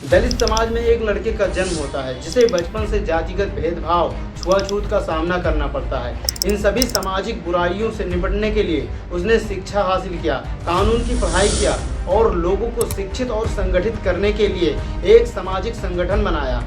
दलित समाज में एक लड़के का जन्म होता है जिसे बचपन से जातिगत भेदभाव, छुआछूत का सामना करना पड़ता है। इन सभी सामाजिक बुराइयों से निपटने के लिए उसने शिक्षा हासिल किया, कानून की पढ़ाई किया और लोगों को शिक्षित और संगठित करने के लिए एक सामाजिक संगठन बनाया।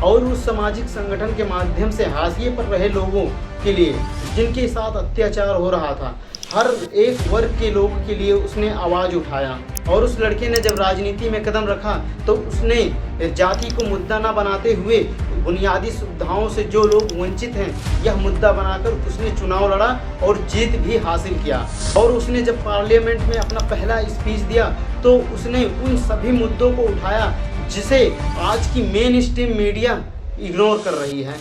और उस सामाजिक संगठन के माध्यम से हाशिए पर रहे लोगों के लिए, जिनके साथ अत्याचार हो रहा था, हर एक वर्ग के लोगों के लिए उसने आवाज़ उठाया। और उस लड़के ने जब राजनीति में कदम रखा तो उसने जाति को मुद्दा न बनाते हुए बुनियादी सुविधाओं से जो लोग वंचित हैं यह मुद्दा बनाकर उसने चुनाव लड़ा और जीत भी हासिल किया। और उसने जब पार्लियामेंट में अपना पहला स्पीच दिया तो उसने उन सभी मुद्दों को उठाया जिसे आज की मेन स्ट्रीम मीडिया इग्नोर कर रही है,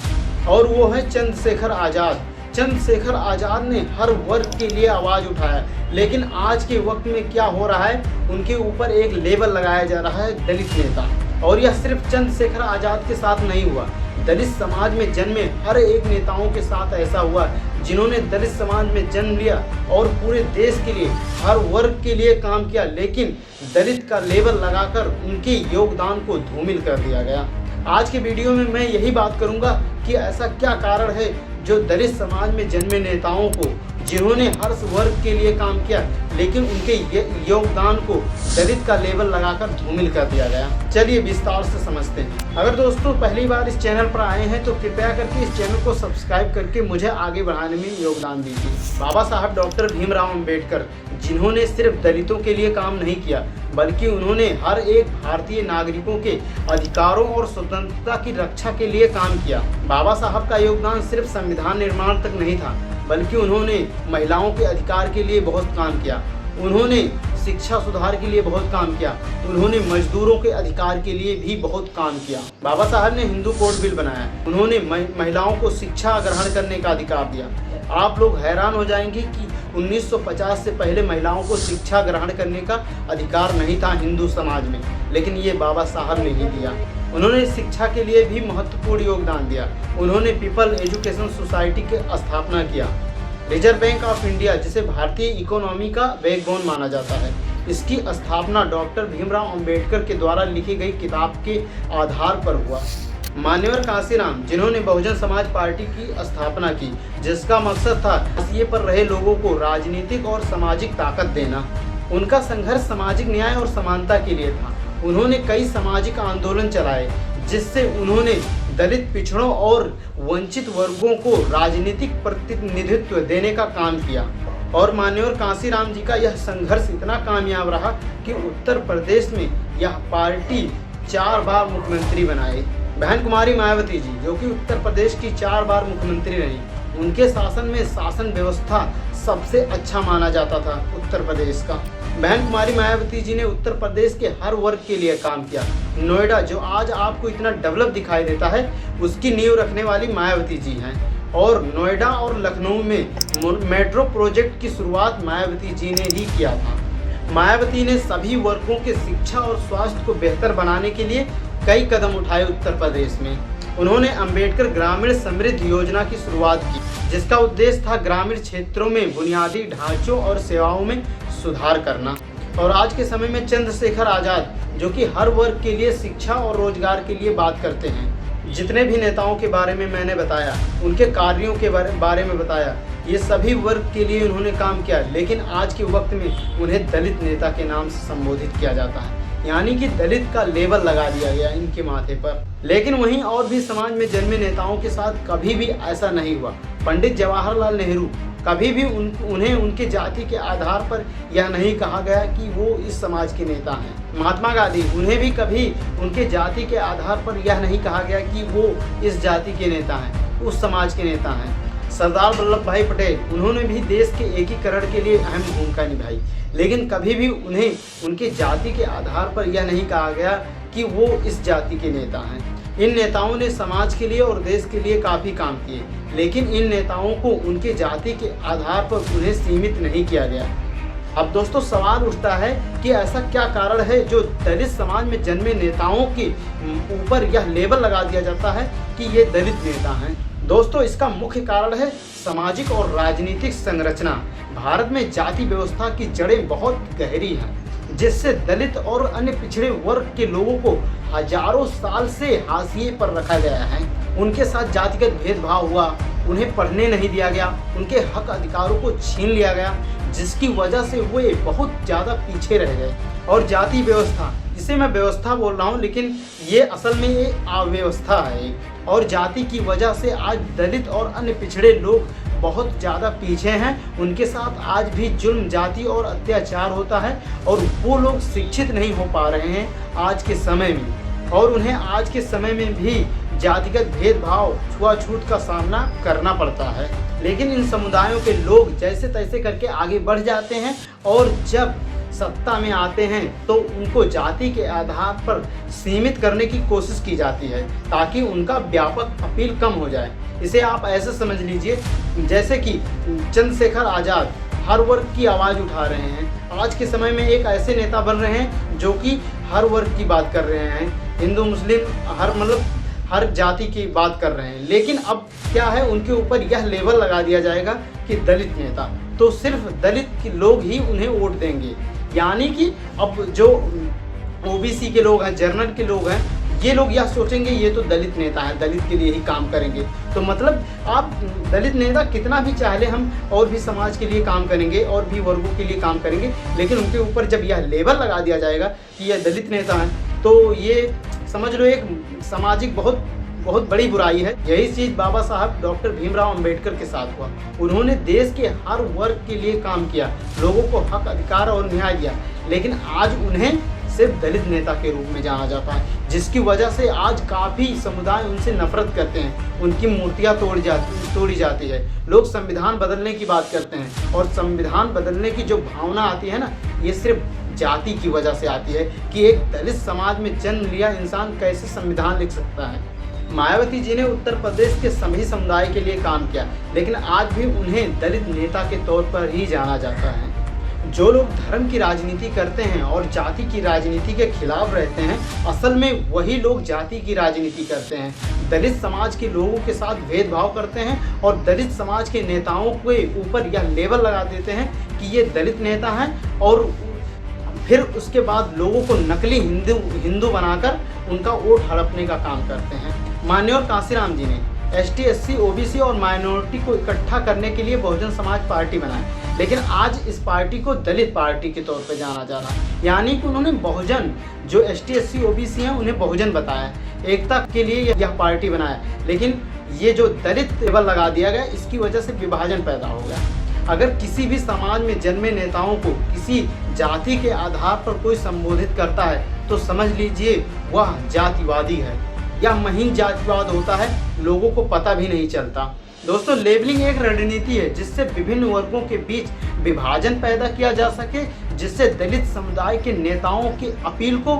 और वो है चंद्रशेखर आज़ाद। चंद्रशेखर आज़ाद ने हर वर्ग के लिए आवाज़ उठाया, लेकिन आज के वक्त में क्या हो रहा है, उनके ऊपर एक लेबल लगाया जा रहा है दलित नेता। और यह सिर्फ चंद्रशेखर आज़ाद के साथ नहीं हुआ, दलित समाज में जन्मे हर एक नेताओं के साथ ऐसा हुआ जिन्होंने दलित समाज में जन्म लिया और पूरे देश के लिए, हर वर्ग के लिए काम किया, लेकिन दलित का लेबल लगाकर उनके योगदान को धूमिल कर दिया गया। आज के वीडियो में मैं यही बात करूंगा कि ऐसा क्या कारण है जो दलित समाज में जन्मे नेताओं को, जिन्होंने हर वर्ग के लिए काम किया, लेकिन उनके योगदान को दलित का लेबल लगाकर धूमिल कर दिया गया। चलिए विस्तार से समझते हैं। अगर दोस्तों पहली बार इस चैनल पर आए हैं तो कृपया करके इस चैनल को सब्सक्राइब करके मुझे आगे बढ़ाने में योगदान दीजिए। बाबा साहब डॉक्टर भीमराव अंबेडकर, जिन्होंने सिर्फ दलितों के लिए काम नहीं किया बल्कि उन्होंने हर एक भारतीय नागरिकों के अधिकारों और स्वतंत्रता की रक्षा के लिए काम किया। बाबा साहब का योगदान सिर्फ संविधान निर्माण तक नहीं था, बल्कि उन्होंने महिलाओं के अधिकार के लिए बहुत काम किया, उन्होंने शिक्षा सुधार के लिए बहुत काम किया, उन्होंने मजदूरों के अधिकार के लिए भी बहुत काम किया। बाबा साहब ने हिंदू कोड बिल बनाया, उन्होंने महिलाओं को शिक्षा ग्रहण करने का अधिकार दिया। आप लोग हैरान हो जाएंगे कि 1950 से पहले महिलाओं को शिक्षा ग्रहण करने का अधिकार नहीं था हिंदू समाज में, लेकिन ये बाबा साहब ने ही दिया। उन्होंने शिक्षा के लिए भी महत्वपूर्ण योगदान दिया। उन्होंने पीपल एजुकेशन सोसाइटी की स्थापना किया। रिजर्व बैंक ऑफ इंडिया, जिसे भारतीय इकोनॉमी का बैकबोन माना जाता है, इसकी स्थापना डॉक्टर भीमराव अंबेडकर के द्वारा लिखी गई किताब के आधार पर हुआ। मान्यवर कांशीराम, जिन्होंने बहुजन समाज पार्टी की स्थापना की, जिसका मकसद था हाशिए पर रहे लोगों को राजनीतिक और सामाजिक ताकत देना। उनका संघर्ष सामाजिक न्याय और समानता के लिए था। उन्होंने कई सामाजिक आंदोलन चलाए जिससे उन्होंने दलित, पिछड़ों और वंचित वर्गों को राजनीतिक प्रतिनिधित्व देने का काम किया। और मान्यवर कांशीराम जी का यह संघर्ष इतना कामयाब रहा कि उत्तर प्रदेश में यह पार्टी 4 बार मुख्यमंत्री बनाए। बहन कुमारी मायावती जी, जो कि उत्तर प्रदेश की 4 बार मुख्यमंत्री रही, उनके शासन में शासन व्यवस्था सबसे अच्छा माना जाता था उत्तर प्रदेश का। बहन कुमारी मायावती जी ने उत्तर प्रदेश के हर वर्ग के लिए काम किया। नोएडा, जो आज आपको इतना डेवलप दिखाई देता है, उसकी नींव रखने वाली मायावती जी हैं। और नोएडा और लखनऊ में मेट्रो प्रोजेक्ट की शुरुआत मायावती जी ने ही किया था। मायावती ने सभी वर्गों के शिक्षा और स्वास्थ्य को बेहतर बनाने के लिए कई कदम उठाए उत्तर प्रदेश में। उन्होंने अंबेडकर ग्रामीण समृद्धि योजना की शुरुआत की, जिसका उद्देश्य था ग्रामीण क्षेत्रों में बुनियादी ढांचों और सेवाओं में सुधार करना। और आज के समय में चंद्रशेखर आज़ाद, जो कि हर वर्ग के लिए शिक्षा और रोजगार के लिए बात करते हैं। जितने भी नेताओं के बारे में मैंने बताया, उनके कार्यों के बारे में बताया, ये सभी वर्ग के लिए उन्होंने काम किया, लेकिन आज के वक्त में उन्हें दलित नेता के नाम से संबोधित किया जाता है, यानी कि दलित का लेबल लगा दिया गया इनके माथे पर। लेकिन वहीं और भी समाज में जन्मे नेताओं के साथ कभी भी ऐसा नहीं हुआ। पंडित जवाहरलाल नेहरू, कभी भी उन्हें उनके जाति के आधार पर यह नहीं कहा गया कि वो इस समाज के नेता हैं। महात्मा गांधी, उन्हें भी कभी उनके जाति के आधार पर यह नहीं कहा गया कि वो इस जाति के नेता हैं, उस समाज के नेता हैं। सरदार वल्लभ भाई पटेल, उन्होंने भी देश के एकीकरण के लिए अहम भूमिका निभाई, लेकिन कभी भी उन्हें उनके जाति के आधार पर यह नहीं कहा गया कि वो इस जाति के नेता हैं। इन नेताओं ने समाज के लिए और देश के लिए काफ़ी काम किए, लेकिन इन नेताओं को उनके जाति के आधार पर उन्हें सीमित नहीं किया गया। अब दोस्तों सवाल उठता है कि ऐसा क्या कारण है जो दलित समाज में जन्मे नेताओं के ऊपर यह लेबल लगा दिया जाता है कि ये दलित नेता हैं। दोस्तों इसका मुख्य कारण है सामाजिक और राजनीतिक संरचना। भारत में जाति व्यवस्था की जड़ें बहुत गहरी हैं। जिससे दलित और अन्य पिछड़े वर्ग के लोगों को हजारों साल से हाशिए पर रखा गया है। उनके साथ जातिगत भेदभाव हुआ, उन्हें पढ़ने नहीं दिया गया, उनके हक अधिकारों को छीन लिया गया, जिसकी वजह से वे बहुत ज़्यादा पीछे रह गए। और जाति व्यवस्था, इसे मैं व्यवस्था बोल रहा हूँ लेकिन ये असल में ये अव्यवस्था है। और जाति की वजह से आज दलित और अन्य पिछड़े लोग बहुत ज़्यादा पीछे हैं। उनके साथ आज भी जुल्म, जाति और अत्याचार होता है और वो लोग शिक्षित नहीं हो पा रहे हैं आज के समय में, और उन्हें आज के समय में भी जातिगत भेदभाव, छुआछूत का सामना करना पड़ता है। लेकिन इन समुदायों के लोग जैसे तैसे करके आगे बढ़ जाते हैं और जब सत्ता में आते हैं तो उनको जाति के आधार पर सीमित करने की कोशिश की जाती है ताकि उनका व्यापक अपील कम हो जाए। इसे आप ऐसे समझ लीजिए जैसे कि चंद्रशेखर आज़ाद हर वर्ग की आवाज़ उठा रहे हैं। आज के समय में एक ऐसे नेता बन रहे हैं जो कि हर वर्ग की बात कर रहे हैं, हिंदू मुस्लिम हर जाति की बात कर रहे हैं। लेकिन अब क्या है, उनके ऊपर यह लेबल लगा दिया जाएगा कि दलित नेता, तो सिर्फ दलित के लोग ही उन्हें वोट देंगे। यानी कि अब जो ओबीसी के लोग हैं, जनरल के लोग हैं, ये लोग यह सोचेंगे ये तो दलित नेता है, दलित के लिए ही काम करेंगे। तो मतलब आप दलित नेता कितना भी चाहे हम और भी समाज के लिए काम करेंगे और भी वर्गों के लिए काम करेंगे, लेकिन उनके ऊपर जब यह लेबल लगा दिया जाएगा कि यह दलित नेता है तो ये समझ लो एक सामाजिक बहुत बड़ी बुराई है। यही चीज़ बाबा साहब डॉक्टर भीमराव अंबेडकर के साथ हुआ। उन्होंने देश के हर वर्ग के लिए काम किया, लोगों को हक, अधिकार और न्याय दिया, लेकिन आज उन्हें सिर्फ दलित नेता के रूप में जाना जाता है, जिसकी वजह से आज काफ़ी समुदाय उनसे नफरत करते हैं, उनकी मूर्तियाँ तोड़ी जाती है। लोग संविधान बदलने की बात करते हैं और संविधान बदलने की जो भावना आती है ना, ये सिर्फ जाति की वजह से आती है कि एक दलित समाज में जन्म लिया इंसान कैसे संविधान लिख सकता है। मायावती जी ने उत्तर प्रदेश के सभी समुदाय के लिए काम किया, लेकिन आज भी उन्हें दलित नेता के तौर पर ही जाना जाता है। जो लोग धर्म की राजनीति करते हैं और जाति की राजनीति के खिलाफ रहते हैं, असल में वही लोग जाति की राजनीति करते हैं, दलित समाज के लोगों के साथ भेदभाव करते हैं और दलित समाज के नेताओं के ऊपर यह लेबल लगा देते हैं कि ये दलित नेता हैं, और फिर उसके बाद लोगों को नकली हिंदू बनाकर उनका वोट हड़पने का काम करते हैं। मान्यवर कांशीराम जी ने ST, SC, OBC और माइनॉरिटी को इकट्ठा करने के लिए बहुजन समाज पार्टी बनाई, लेकिन आज इस पार्टी को दलित पार्टी के तौर पर जाना जा रहा है। यानी कि उन्होंने बहुजन, जो ST, SC, OBC हैं उन्हें बहुजन बताया, एकता के लिए यह पार्टी बनाया, लेकिन ये जो दलित लेबल लगा दिया गया, इसकी वजह से विभाजन पैदा हो गया। अगर किसी भी समाज में जन्मे नेताओं को किसी जाति के आधार पर कोई संबोधित करता है तो समझ लीजिए वह जातिवादी है। यह महीन जातिवाद होता है, लोगों को पता भी नहीं चलता। दोस्तों, लेबलिंग एक रणनीति है जिससे विभिन्न वर्गों के बीच विभाजन पैदा किया जा सके, जिससे दलित समुदाय के नेताओं की अपील को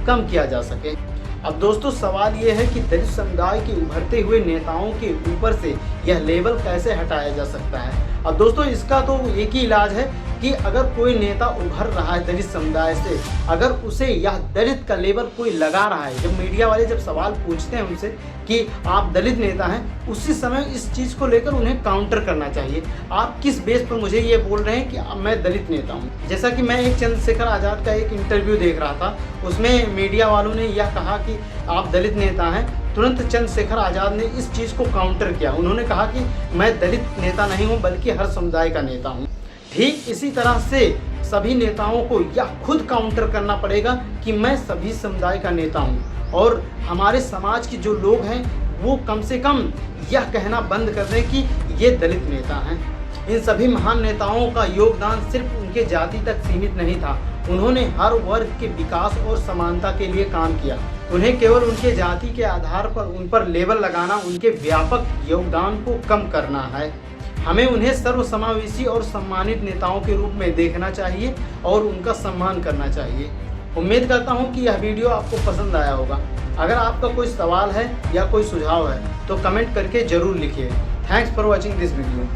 कम किया जा सके। अब दोस्तों, सवाल ये है कि दलित समुदाय के उभरते हुए नेताओं के ऊपर से यह लेबल कैसे हटाया जा सकता है। अब दोस्तों, इसका तो एक ही इलाज है कि अगर कोई नेता उभर रहा है दलित समुदाय से, अगर उसे यह दलित का लेबल कोई लगा रहा है, जब मीडिया वाले जब सवाल पूछते हैं उनसे कि आप दलित नेता हैं, उसी समय इस चीज़ को लेकर उन्हें काउंटर करना चाहिए। आप किस बेस पर मुझे ये बोल रहे हैं कि मैं दलित नेता हूँ। जैसा कि मैं एक चंद्रशेखर आज़ाद का एक इंटरव्यू देख रहा था, उसमें मीडिया वालों ने यह कहा कि आप दलित नेता हैं। तुरंत चंद्रशेखर आज़ाद ने इस चीज़ को काउंटर किया। उन्होंने कहा कि मैं दलित नेता नहीं हूँ बल्कि हर समुदाय का नेता हूँ। ठीक इसी तरह से सभी नेताओं को यह खुद काउंटर करना पड़ेगा कि मैं सभी समुदाय का नेता हूँ, और हमारे समाज के जो लोग हैं वो कम से कम यह कहना बंद कर दें कि ये दलित नेता हैं। इन सभी महान नेताओं का योगदान सिर्फ उनके जाति तक सीमित नहीं था, उन्होंने हर वर्ग के विकास और समानता के लिए काम किया। उन्हें केवल उनके जाति के आधार पर उन पर लेबल लगाना उनके व्यापक योगदान को कम करना है। हमें उन्हें सर्वसमावेशी और सम्मानित नेताओं के रूप में देखना चाहिए और उनका सम्मान करना चाहिए। उम्मीद करता हूं कि यह वीडियो आपको पसंद आया होगा। अगर आपका कोई सवाल है या कोई सुझाव है तो कमेंट करके ज़रूर लिखिए। Thanks for watching this video.